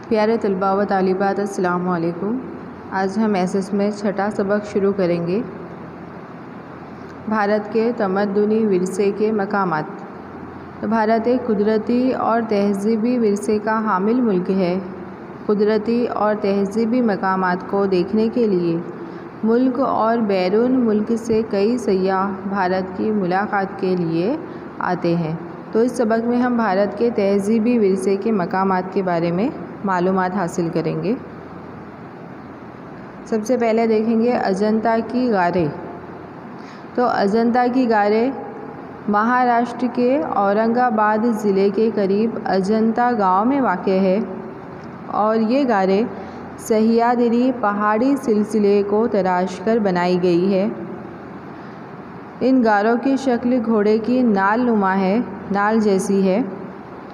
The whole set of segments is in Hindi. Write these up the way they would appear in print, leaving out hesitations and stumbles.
प्यारे तलबा व तालिबात, अस्सलाम वालेकुम। आज हम एसएस में छठा सबक शुरू करेंगे। भारत के तमद्दुनी विरसे के मकामात। तो भारत एक कुदरती और तहज़ीबी विरसे का हामिल मुल्क है। कुदरती और तहज़ीबी मकामात को देखने के लिए मुल्क और बैरून मुल्क से कई सयाह भारत की मुलाकात के लिए आते हैं। तो इस सबक में हम भारत के तहज़ीबी विरसे के मकामात के बारे में मालूमात हासिल करेंगे। सबसे पहले देखेंगे अजंता की गारें। तो अजंता की गारें महाराष्ट्र के औरंगाबाद ज़िले के करीब अजंता गांव में वाक़ है और ये गारें सह्याद्री पहाड़ी सिलसिले को तराश कर बनाई गई है। इन गारों की शक्ल घोड़े की नाल नुमा है, नाल जैसी है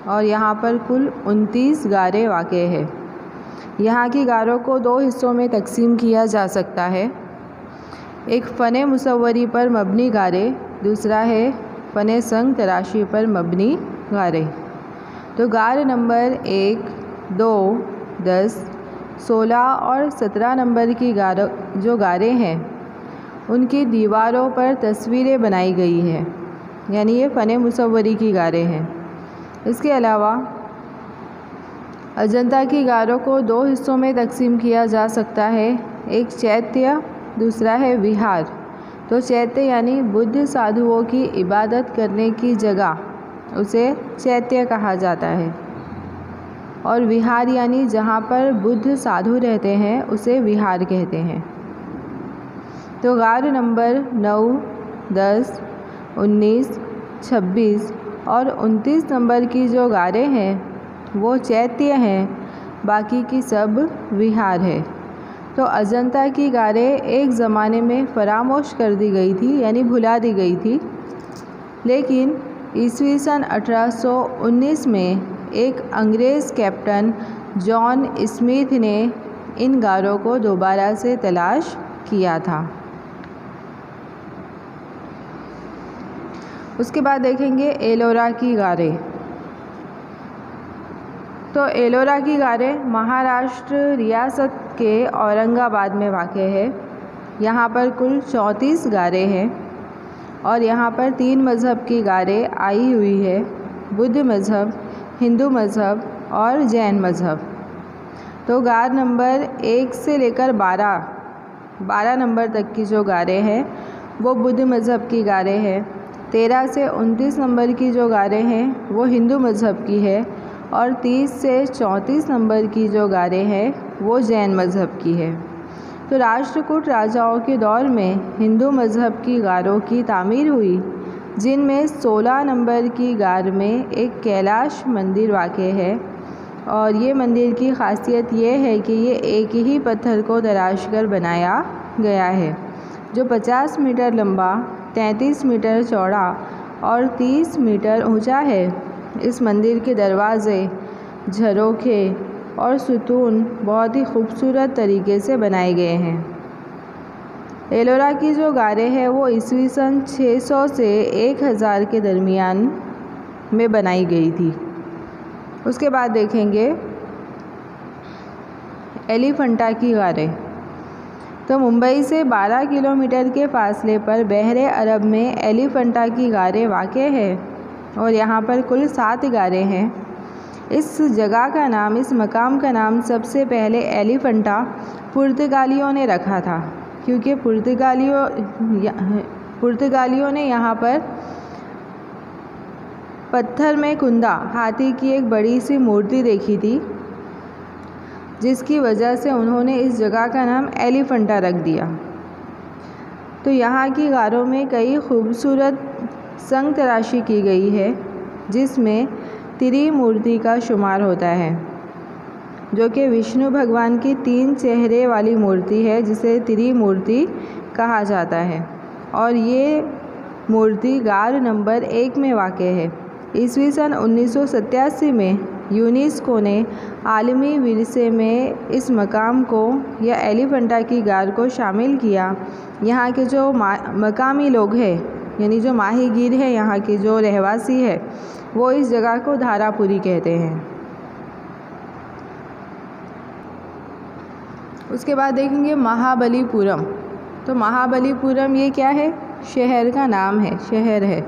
और यहाँ पर कुल 29 गारें वाक़ है। यहाँ की गारों को दो हिस्सों में तकसीम किया जा सकता है। एक फ़ने मुसव्वरी पर मबनी गारें, दूसरा है फ़ने संग तराशी पर मबनी गारें। तो गार नंबर 1, 2, 10, 16 और 17 नंबर की जो गारें हैं उनकी दीवारों पर तस्वीरें बनाई गई हैं, यानी ये फ़ने मुसव्वरी की गारें हैं। इसके अलावा अजंता की गारों को दो हिस्सों में तकसीम किया जा सकता है। एक चैत्य, दूसरा है विहार। तो चैत्य यानी बुद्ध साधुओं की इबादत करने की जगह, उसे चैत्य कहा जाता है, और विहार यानी जहाँ पर बुद्ध साधु रहते हैं उसे विहार कहते हैं। तो गार नंबर 9, 10, 19, 26 और 29 नंबर की जो गारें हैं वो चैत्य हैं, बाकी की सब विहार है। तो अजंता की गारें एक ज़माने में फरामोश कर दी गई थी, यानी भुला दी गई थी, लेकिन ईस्वी सन 1819 में एक अंग्रेज़ कैप्टन जॉन स्मिथ ने इन गारों को दोबारा से तलाश किया था। उसके बाद देखेंगे एलोरा की गारें। तो एलोरा की गारें महाराष्ट्र रियासत के औरंगाबाद में वाक़ है। यहाँ पर कुल 34 गारें हैं और यहाँ पर 3 मज़हब की गारें आई हुई है, बुद्ध मज़हब, हिंदू मज़हब और जैन मज़हब। तो गार नंबर 1 से लेकर 12 नंबर तक की जो गारें हैं वो बुद्ध मज़हब की गारें हैं। 13 से 29 नंबर की जो गारें हैं वो हिंदू मज़हब की है और 30 से 34 नंबर की जो गारें हैं वो जैन मज़हब की है। तो राष्ट्रकूट राजाओं के दौर में हिंदू मज़हब की गारों की तामीर हुई, जिनमें 16 नंबर की गार में एक कैलाश मंदिर वाक़ है और ये मंदिर की ख़ासियत ये है कि ये एक ही पत्थर को तराश कर बनाया गया है, जो 50 मीटर लंबा, 33 मीटर चौड़ा और 30 मीटर ऊंचा है। इस मंदिर के दरवाज़े, झरोखे और सुतून बहुत ही खूबसूरत तरीके से बनाए गए हैं। एलोरा की जो गारें हैं वो ईस्वी सन 600 से 1000 के दरमियान में बनाई गई थी। उसके बाद देखेंगे एलिफेंटा की गारें। तो मुंबई से 12 किलोमीटर के फासले पर बहरे अरब में एलिफेंटा की गारें वाक़ है और यहाँ पर कुल 7 गारें हैं। इस जगह का नाम, इस मकाम का नाम सबसे पहले एलिफेंटा पुर्तगालियों ने रखा था, क्योंकि पुर्तगालियों ने यहाँ पर पत्थर में कुंदा हाथी की एक बड़ी सी मूर्ति देखी थी, जिसकी वजह से उन्होंने इस जगह का नाम एलिफेंटा रख दिया। तो यहाँ की गारों में कई खूबसूरत संग तराशी की गई है, जिसमें त्रिमूर्ति का शुमार होता है, जो कि विष्णु भगवान की 3 चेहरे वाली मूर्ति है, जिसे त्रिमूर्ति कहा जाता है और ये मूर्ति गार नंबर 1 में वाक़ है। ईस्वी सन 1987 में यूनेस्को ने आलमी विरसे में इस मकाम को या एलिफेंटा की गार को शामिल किया। यहाँ के जो मकामी लोग हैं, यानी जो माहीगीर है, यहाँ के जो रहवासी है, वो इस जगह को धारापुरी कहते हैं। उसके बाद देखेंगे महाबलीपुरम। तो महाबलीपुरम ये क्या है? शहर का नाम है, शहर है।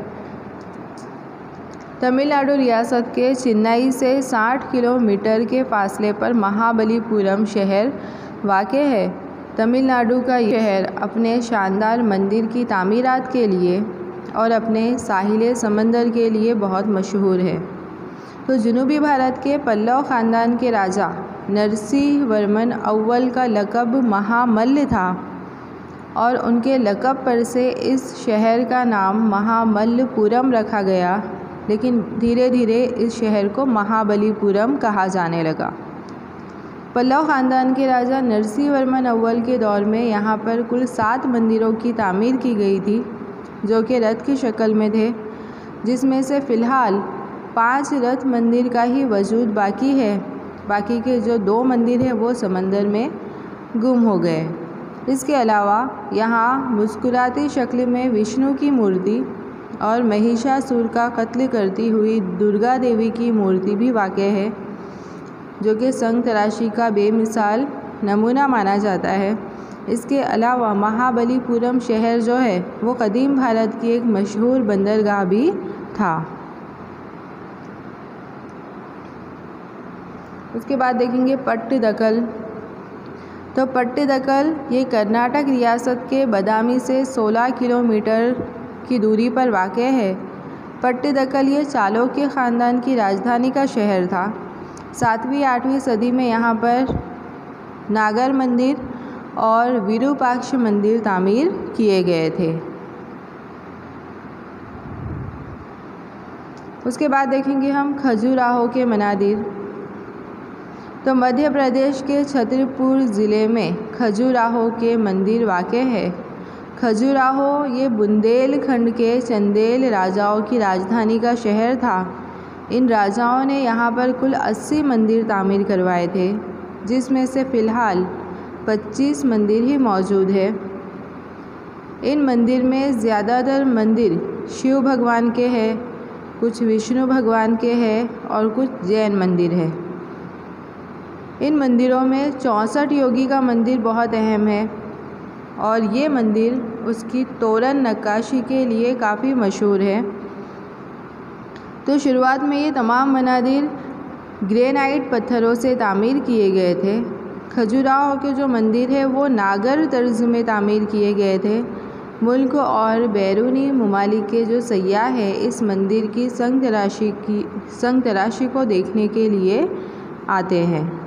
तमिलनाडु रियासत के चेन्नई से 60 किलोमीटर के फासले पर महाबलीपुरम शहर वाक़ है। तमिलनाडु का शहर अपने शानदार मंदिर की तामीरात के लिए और अपने साहिल समंदर के लिए बहुत मशहूर है। तो जनूबी भारत के पल्लव ख़ानदान के राजा नरसिंहवर्मन अव्वल का लक़ब महामल्ल था और उनके लक़ब पर से इस शहर का नाम महाबलीपुरम रखा गया, लेकिन धीरे धीरे इस शहर को महाबलीपुरम कहा जाने लगा। पल्लव ख़ानदान के राजा नरसिंहवर्मन अव्वल के दौर में यहाँ पर कुल 7 मंदिरों की तामीर की गई थी, जो कि रथ की शक्ल में थे, जिसमें से फ़िलहाल 5 रथ मंदिर का ही वजूद बाकी है। बाकी के जो 2 मंदिर हैं वो समंदर में गुम हो गए। इसके अलावा यहाँ मुस्कुराती शक्ल में विष्णु की मूर्ति और महिषासुर का कत्ल करती हुई दुर्गा देवी की मूर्ति भी वाक़ है, जो कि संग तराशी का बेमिसाल नमूना माना जाता है। इसके अलावा महाबलीपुरम शहर जो है वो कदीम भारत की एक मशहूर बंदरगाह भी था। उसके बाद देखेंगे पट्टदकल। तो पट्टदकल ये कर्नाटक रियासत के बदामी से 16 किलोमीटर की दूरी पर वाक़ है। पट्टदकल ये चालुक्य ख़ानदान की राजधानी का शहर था। 7वीं-8वीं सदी में यहाँ पर नागर मंदिर और विरूपाक्ष मंदिर तामीर किए गए थे। उसके बाद देखेंगे हम खजुराहो के मनादिर। तो मध्य प्रदेश के छतरपुर ज़िले में खजुराहो के मंदिर वाक़ है। खजुराहो ये बुंदेलखंड के चंदेल राजाओं की राजधानी का शहर था। इन राजाओं ने यहाँ पर कुल 80 मंदिर तामीर करवाए थे, जिसमें से फ़िलहाल 25 मंदिर ही मौजूद है। इन मंदिर में ज़्यादातर मंदिर शिव भगवान के हैं, कुछ विष्णु भगवान के हैं और कुछ जैन मंदिर है। इन मंदिरों में 64 योगी का मंदिर बहुत अहम है और ये मंदिर उसकी तोरण नक्काशी के लिए काफ़ी मशहूर है। तो शुरुआत में ये तमाम मनादिर ग्रेनाइट पत्थरों से तामीर किए गए थे। खजुराहो के जो मंदिर है वो नागर तर्ज में तामीर किए गए थे। मुल्क और बैरूनी ममालिक के जो सयाह हैं इस मंदिर की संग तराशी को देखने के लिए आते हैं।